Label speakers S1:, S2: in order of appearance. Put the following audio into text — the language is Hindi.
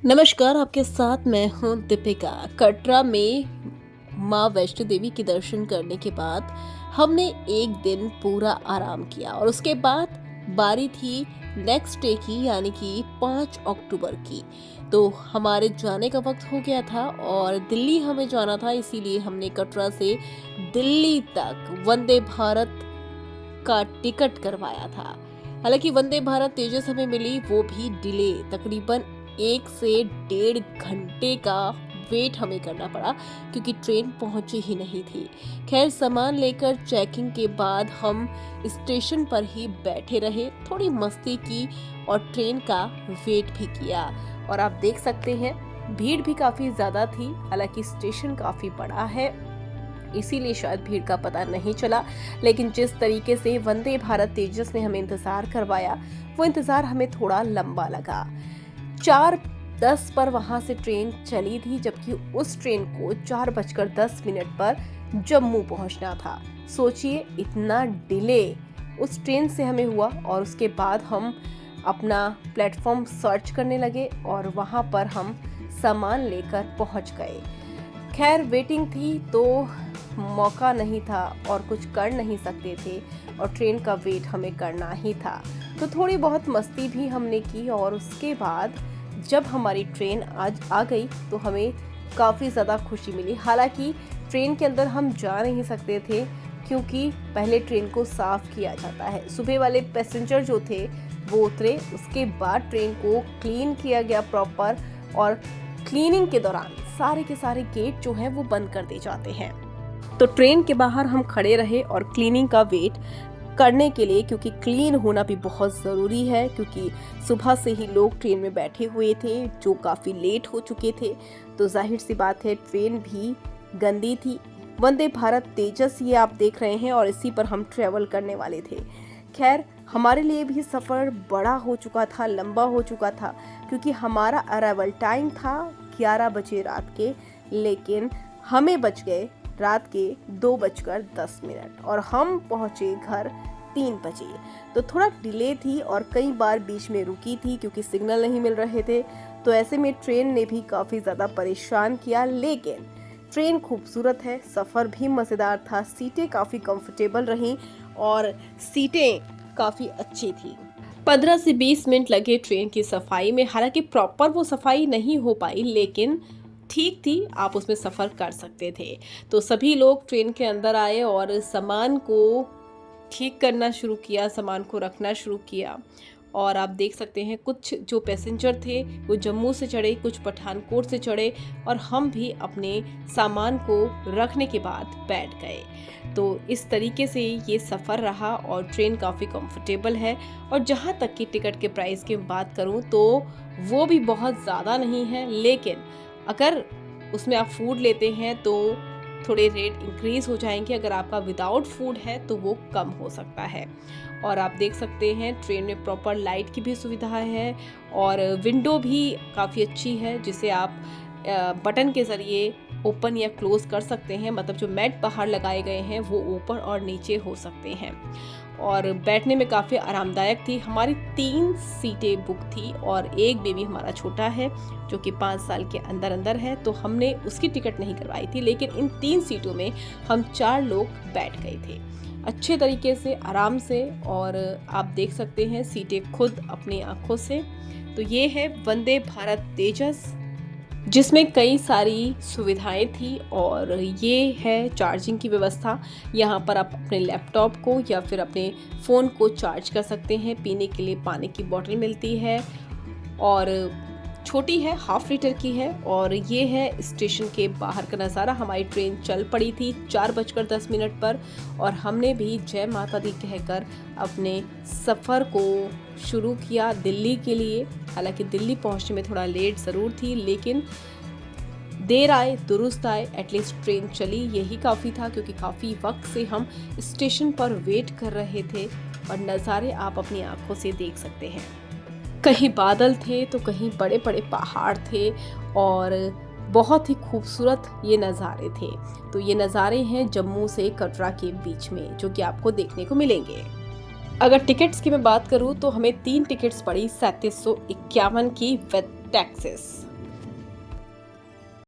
S1: नमस्कार, आपके साथ मैं हूँ दीपिका। कटरा में माँ वैष्णो देवी के दर्शन करने के बाद हमने एक दिन पूरा आराम किया और उसके बाद बारी थी नेक्स्ट डे की, यानी कि 5 अक्टूबर की। तो हमारे जाने का वक्त हो गया था और दिल्ली हमें जाना था, इसीलिए हमने कटरा से दिल्ली तक वंदे भारत का टिकट करवाया था। हालांकि वंदे भारत तेजस हमें मिली, वो भी डिले, तकरीबन 1 से 1.5 घंटे का वेट हमें करना पड़ा क्योंकि ट्रेन पहुंची ही नहीं थी। खैर, सामान लेकर चेकिंग के बाद हम स्टेशन पर ही बैठे रहे, थोड़ी मस्ती की और ट्रेन का वेट भी किया। और आप देख सकते हैं भीड़ भी काफी ज्यादा थी। हालांकि स्टेशन काफी बड़ा है, इसीलिए शायद भीड़ का पता नहीं चला, लेकिन जिस तरीके से वंदे भारत तेजस ने हमें इंतजार करवाया, वो इंतजार हमें थोड़ा लंबा लगा। 4:10 पर वहां से ट्रेन चली थी, जबकि उस ट्रेन को 4:10 पर जम्मू पहुंचना था। सोचिए, इतना डिले उस ट्रेन से हमें हुआ। और उसके बाद हम अपना प्लेटफॉर्म सर्च करने लगे और वहां पर हम सामान लेकर पहुंच गए। खैर, वेटिंग थी तो मौका नहीं था और कुछ कर नहीं सकते थे और ट्रेन का वेट हमें करना ही था। तो थोड़ी बहुत मस्ती भी हमने की और उसके बाद जब हमारी ट्रेन आज आ गई तो हमें काफ़ी ज़्यादा खुशी मिली। हालांकि ट्रेन के अंदर हम जा नहीं सकते थे क्योंकि पहले ट्रेन को साफ़ किया जाता है। सुबह वाले पैसेंजर जो थे वो उतरे, उसके बाद ट्रेन को क्लीन किया गया प्रॉपर, और क्लीनिंग के दौरान सारे के सारे गेट जो हैं वो बंद कर दिए जाते हैं। तो ट्रेन के बाहर हम खड़े रहे और क्लीनिंग का वेट करने के लिए, क्योंकि क्लीन होना भी बहुत ज़रूरी है, क्योंकि सुबह से ही लोग ट्रेन में बैठे हुए थे जो काफ़ी लेट हो चुके थे। तो जाहिर सी बात है ट्रेन भी गंदी थी। वंदे भारत तेजस ये आप देख रहे हैं और इसी पर हम ट्रेवल करने वाले थे। खैर, हमारे लिए भी सफ़र बड़ा हो चुका था, लंबा हो चुका था, क्योंकि हमारा अराइवल टाइम था 11 बजे रात के, लेकिन हमें बच गए रात के 2:10 और हम पहुंचे घर 3 बजे। तो थोड़ा डिले थी और कई बार बीच में रुकी थी क्योंकि सिग्नल नहीं मिल रहे थे। तो ऐसे में ट्रेन ने भी काफ़ी ज़्यादा परेशान किया, लेकिन ट्रेन खूबसूरत है, सफ़र भी मज़ेदार था, सीटें काफ़ी कंफर्टेबल रहीं और सीटें काफ़ी अच्छी थी। 15 से 20 मिनट लगे ट्रेन की सफाई में। हालांकि प्रॉपर वो सफाई नहीं हो पाई, लेकिन ठीक थी, आप उसमें सफ़र कर सकते थे। तो सभी लोग ट्रेन के अंदर आए और सामान को ठीक करना शुरू किया, सामान को रखना शुरू किया। और आप देख सकते हैं कुछ जो पैसेंजर थे वो जम्मू से चढ़े, कुछ पठानकोट से चढ़े और हम भी अपने सामान को रखने के बाद बैठ गए। तो इस तरीके से ये सफ़र रहा और ट्रेन काफ़ी कंफर्टेबल है। और जहाँ तक कि टिकट के प्राइस की बात करूँ तो वो भी बहुत ज़्यादा नहीं है, लेकिन अगर उसमें आप फूड लेते हैं तो थोड़े रेट इंक्रीज़ हो जाएंगे। अगर आपका विदाउट फूड है तो वो कम हो सकता है। और आप देख सकते हैं ट्रेन में प्रॉपर लाइट की भी सुविधा है और विंडो भी काफ़ी अच्छी है, जिसे आप बटन के ज़रिए ओपन या क्लोज़ कर सकते हैं। मतलब जो मैट बाहर लगाए गए हैं वो ऊपर और नीचे हो सकते हैं और बैठने में काफ़ी आरामदायक थी। हमारी 3 सीटें बुक थी और एक बेबी हमारा छोटा है जो कि 5 साल के अंदर है, तो हमने उसकी टिकट नहीं करवाई थी, लेकिन इन 3 सीटों में हम 4 लोग बैठ गए थे अच्छे तरीके से, आराम से। और आप देख सकते हैं सीटें खुद अपनी आंखों से। तो ये है वंदे भारत तेजस, जिसमें कई सारी सुविधाएं थी और ये है चार्जिंग की व्यवस्था। यहाँ पर आप अपने लैपटॉप को या फिर अपने फ़ोन को चार्ज कर सकते हैं। पीने के लिए पानी की बोतल मिलती है और छोटी है, 1/2 लीटर की है। और ये है स्टेशन के बाहर का नज़ारा। हमारी ट्रेन चल पड़ी थी 4:10 पर और हमने भी जय माता दी कहकर अपने सफ़र को शुरू किया दिल्ली के लिए। हालांकि दिल्ली पहुंचने में थोड़ा लेट ज़रूर थी, लेकिन देर आए दुरुस्त आए, एटलीस्ट ट्रेन चली, यही काफ़ी था, क्योंकि काफ़ी वक्त से हम स्टेशन पर वेट कर रहे थे। और नज़ारे आप अपनी आंखों से देख सकते हैं, कहीं बादल थे तो कहीं बड़े बड़े पहाड़ थे और बहुत ही खूबसूरत ये नज़ारे थे। तो ये नज़ारे हैं जम्मू से कटरा के बीच में, जो कि आपको देखने को मिलेंगे। अगर टिकट्स की मैं बात करूं तो हमें 3 टिकट्स पड़ी 3751 की विद टैक्सेस।